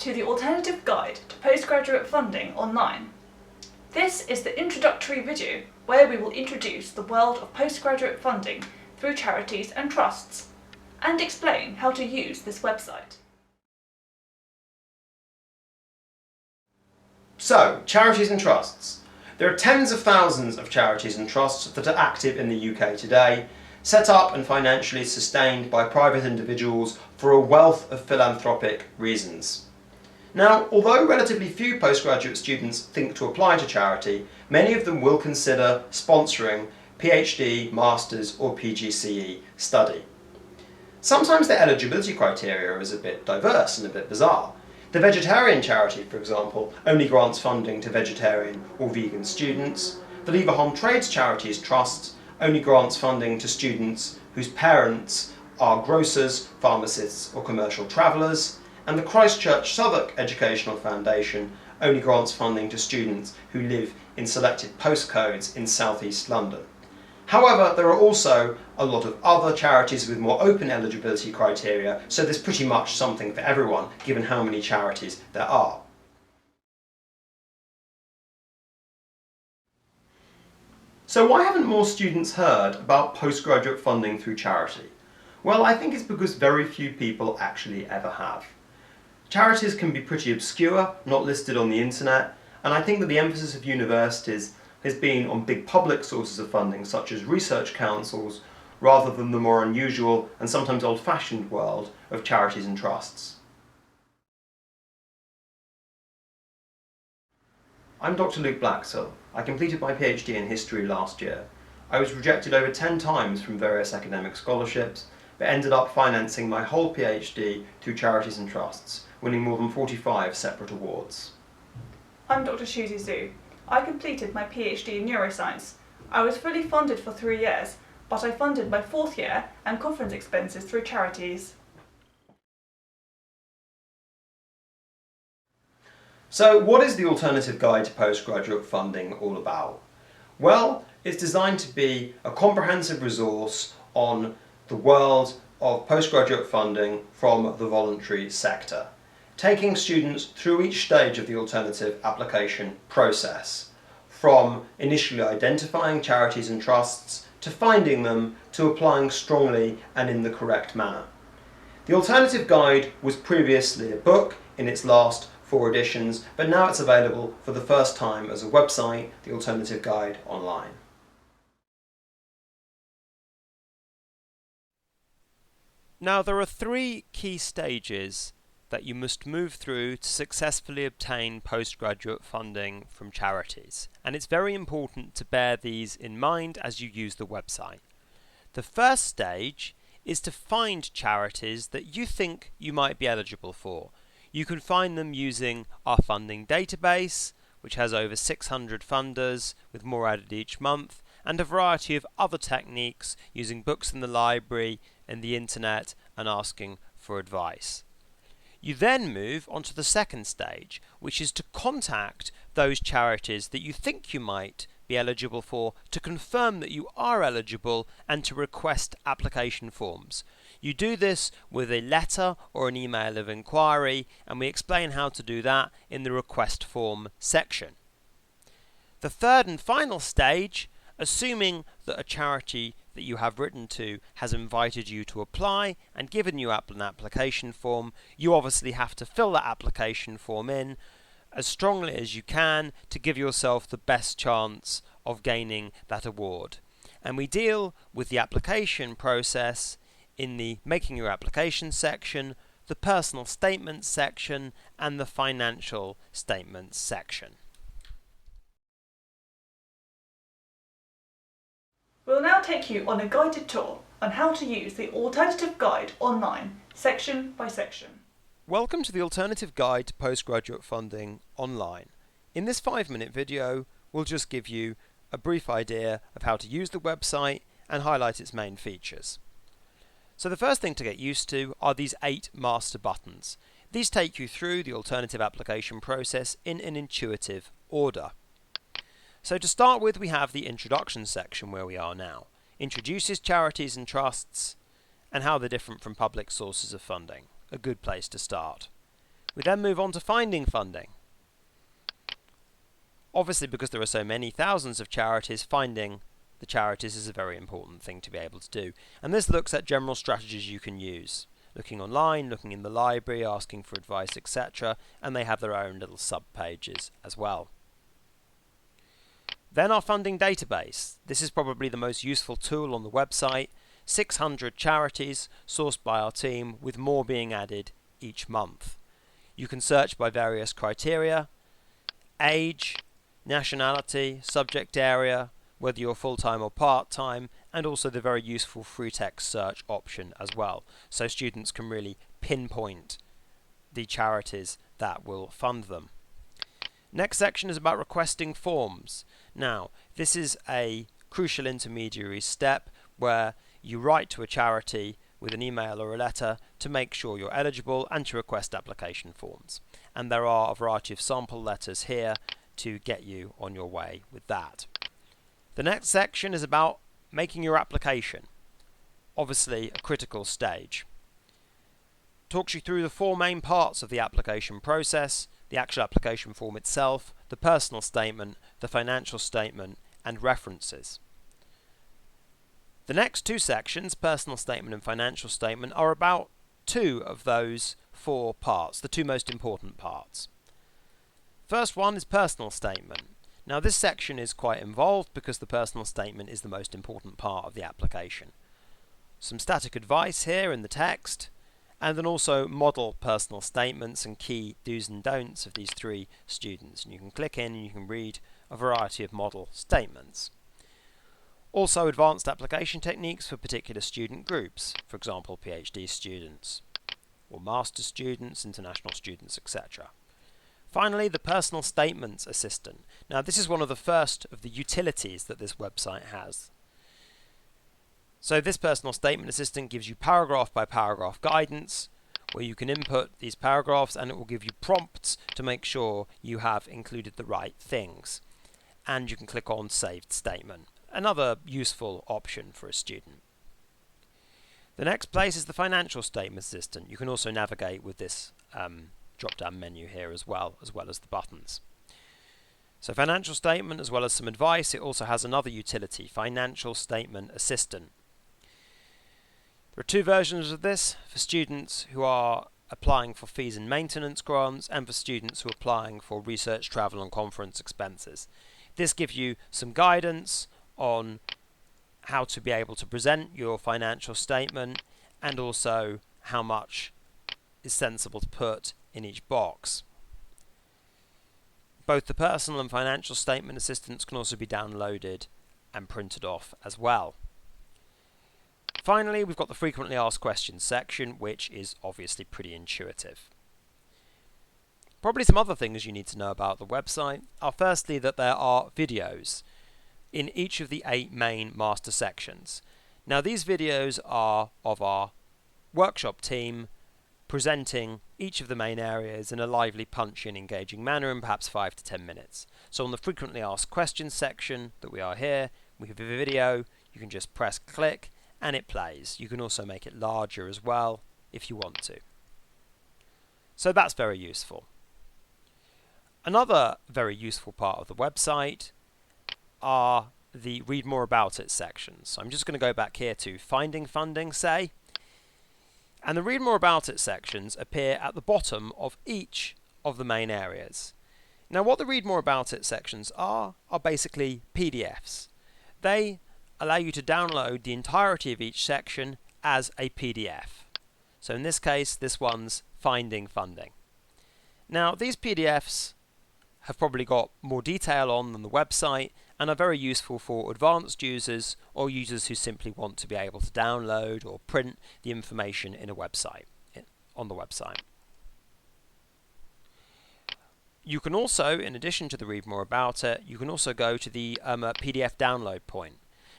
to the Alternative Guide to Postgraduate Funding Online. This is the introductory video where we will introduce the world of postgraduate funding through charities and trusts and explain how to use this website. So, charities and trusts. There are tens of thousands of charities and trusts that are active in the UK today, set up and financially sustained by private individuals for a wealth of philanthropic reasons. Now, although relatively few postgraduate students think to apply to charity, many of them will consider sponsoring PhD, Masters or PGCE study. Sometimes the eligibility criteria is a bit diverse and a bit bizarre. The vegetarian charity, for example, only grants funding to vegetarian or vegan students. The Leave a Home Trades Charities Trust only grants funding to students whose parents are grocers, pharmacists or commercial travellers. And the Christchurch Southwark Educational Foundation only grants funding to students who live in selected postcodes in South East London. However, there are also a lot of other charities with more open eligibility criteria, so there's pretty much something for everyone, given how many charities there are. So why haven't more students heard about postgraduate funding through charity? Well, I think it's because very few people actually ever have. Charities can be pretty obscure, not listed on the internet, and I think that the emphasis of universities has been on big public sources of funding such as research councils rather than the more unusual and sometimes old-fashioned world of charities and trusts. I'm Dr. Luke Blaxall. I completed my PhD in history last year. I was rejected over 10 times from various academic scholarships, but ended up financing my whole PhD through charities and trusts, winning more than 45 separate awards. I'm Dr. Shuzi Zhu. I completed my PhD in neuroscience. I was fully funded for 3 years, but I funded my 4th year and conference expenses through charities. So what is the Alternative Guide to Postgraduate Funding all about? Well, it's designed to be a comprehensive resource on the world of postgraduate funding from the voluntary sector, taking students through each stage of the alternative application process, from initially identifying charities and trusts to finding them to applying strongly and in the correct manner. The Alternative Guide was previously a book in its last 4 editions, but now it's available for the first time as a website, the Alternative Guide Online. Now, there are 3 key stages that you must move through to successfully obtain postgraduate funding from charities, and it's very important to bear these in mind as you use the website. The first stage is to find charities that you think you might be eligible for. You can find them using our funding database, which has over 600 funders with more added each month, and a variety of other techniques using books in the library and the internet and asking for advice. You then move on to the second stage, which is to contact those charities that you think you might be eligible for to confirm that you are eligible and to request application forms. You do this with a letter or an email of inquiry, and we explain how to do that in the request form section. The third and final stage, assuming that a charity that you have written to has invited you to apply and given you an application form, you obviously have to fill that application form in as strongly as you can to give yourself the best chance of gaining that award. And we deal with the application process in the Making Your Application section, the Personal Statements section and the Financial Statements section. We'll now take you on a guided tour on how to use the Alternative Guide Online, section by section. Welcome to the Alternative Guide to Postgraduate Funding Online. In this 5-minute video, we'll just give you a brief idea of how to use the website and highlight its main features. So the first thing to get used to are these 8 master buttons. These take you through the alternative application process in an intuitive order. So to start with, we have the introduction section where we are now. Introduces charities and trusts and how they're different from public sources of funding. A good place to start. We then move on to finding funding. Obviously, because there are so many thousands of charities, finding the charities is a very important thing to be able to do. And this looks at general strategies you can use. Looking online, looking in the library, asking for advice, etc. And they have their own little sub-pages as well. Then our funding database. This is probably the most useful tool on the website. 600 charities sourced by our team, with more being added each month. You can search by various criteria: age, nationality, subject area, whether you're full-time or part-time, and also the very useful free text search option as well, so students can really pinpoint the charities that will fund them. Next section is about requesting forms. Now, this is a crucial intermediary step where you write to a charity with an email or a letter to make sure you're eligible and to request application forms. And there are a variety of sample letters here to get you on your way with that. The next section is about making your application. Obviously a critical stage. Talks you through the four main parts of the application process: the actual application form itself, the personal statement, the financial statement, and references. The next two sections, personal statement and financial statement, are about two of those four parts, the two most important parts. First one is personal statement. Now this section is quite involved because the personal statement is the most important part of the application. Some static advice here in the text, and then also model personal statements and key do's and don'ts of these three students. And you can click in and you can read a variety of model statements. Also advanced application techniques for particular student groups, for example PhD students, or master students, international students, etc. Finally, the personal statements assistant. Now this is one of the first of the utilities that this website has. So this personal statement assistant gives you paragraph by paragraph guidance where you can input these paragraphs, and it will give you prompts to make sure you have included the right things. And you can click on saved statement. Another useful option for a student. The next place is the financial statement assistant. You can also navigate with this drop-down menu here as well as the buttons. So financial statement as well as some advice. It also has another utility, financial statement assistant. There are two versions of this for students who are applying for fees and maintenance grants, and for students who are applying for research, travel and conference expenses. This gives you some guidance on how to be able to present your financial statement, and also how much is sensible to put in each box. Both the personal and financial statement assistants can also be downloaded and printed off as well. Finally, we've got the frequently asked questions section, which is obviously pretty intuitive. Probably some other things you need to know about the website are firstly that there are videos in each of the 8 main master sections. Now these videos are of our workshop team presenting each of the main areas in a lively, punchy and engaging manner in perhaps 5 to 10 minutes. So on the frequently asked questions section that we are here, we have a video. You can just press click and it plays. You can also make it larger as well if you want to. So that's very useful. Another very useful part of the website are the read more about it sections. So I'm just going to go back here to finding funding, say, and the read more about it sections appear at the bottom of each of the main areas. Now what the read more about it sections are basically PDFs. They allow you to download the entirety of each section as a PDF. So in this case, this one's finding funding. Now these PDFs have probably got more detail on than the website, and are very useful for advanced users or users who simply want to be able to download or print the information in a website, on the website. You can also, in addition to the read more about it, you can also go to the PDF download point.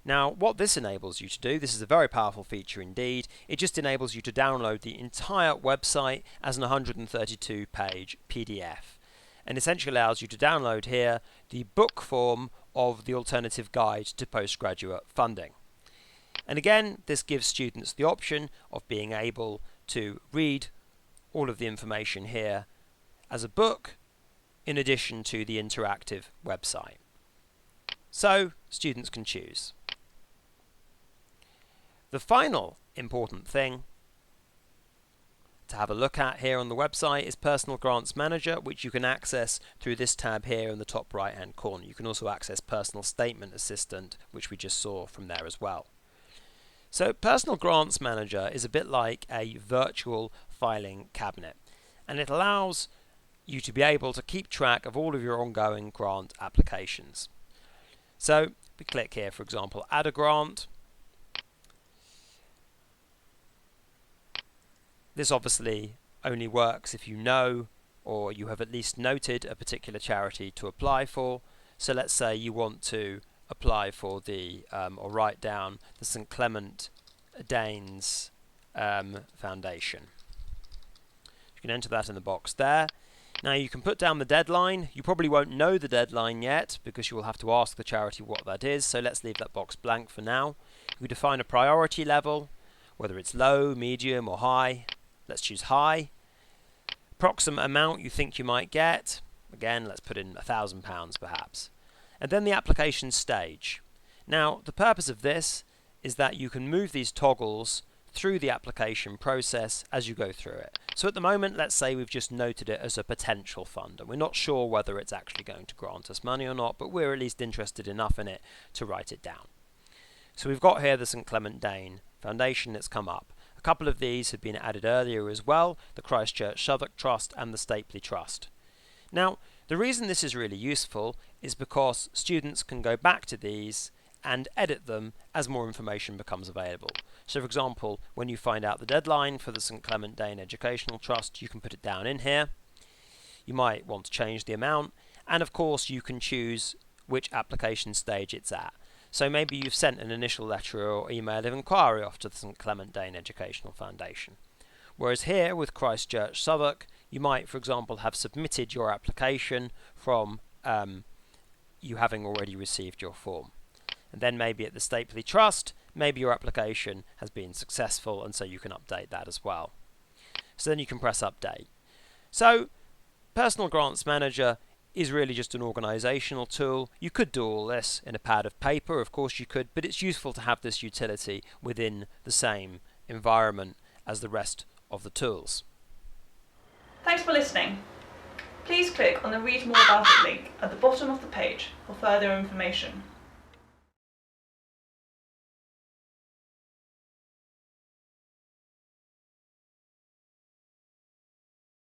Now what this enables you to do, this is a very powerful feature indeed, it just enables you to download the entire website as an 132 page PDF. And essentially allows you to download here the book form of the alternative guide to postgraduate funding. And again, this gives students the option of being able to read all of the information here as a book in addition to the interactive website. So students can choose. The final important thing to have a look at here on the website is Personal Grants Manager, which you can access through this tab here in the top right hand corner. You can also access Personal Statement Assistant, which we just saw from there as well. So Personal Grants Manager is a bit like a virtual filing cabinet, and it allows you to be able to keep track of all of your ongoing grant applications. So we click here, for example, add a grant. This obviously only works if you know or you have at least noted a particular charity to apply for. So let's say you want to apply for the or write down the St Clement Danes Foundation. You can enter that in the box there. Now you can put down the deadline. You probably won't know the deadline yet because you will have to ask the charity what that is, so let's leave that box blank for now. You define a priority level, whether it's low, medium or high. Let's choose high. Approximate amount you think you might get. Again, let's put in £1,000 perhaps. And then the application stage. Now the purpose of this is that you can move these toggles through the application process as you go through it. So at the moment, let's say we've just noted it as a potential fund and we're not sure whether it's actually going to grant us money or not, but we're at least interested enough in it to write it down. So we've got here the St Clement Dane Foundation that's come up. A couple of these have been added earlier as well, the Christchurch Southwark Trust and the Stapley Trust. Now, the reason this is really useful is because students can go back to these and edit them as more information becomes available. So for example, when you find out the deadline for the St Clement Dane Educational Trust, you can put it down in here. You might want to change the amount, and of course you can choose which application stage it's at. So maybe you've sent an initial letter or email of inquiry off to the St Clement Dane Educational Foundation. Whereas here with Christchurch Southwark, you might, for example, have submitted your application from you having already received your form. And then maybe at the Stapley Trust, maybe your application has been successful and so you can update that as well. So then you can press update. So Personal Grants Manager is really just an organisational tool. You could do all this in a pad of paper, of course you could, but it's useful to have this utility within the same environment as the rest of the tools. Thanks for listening. Please click on the Read More About It link at the bottom of the page for further information.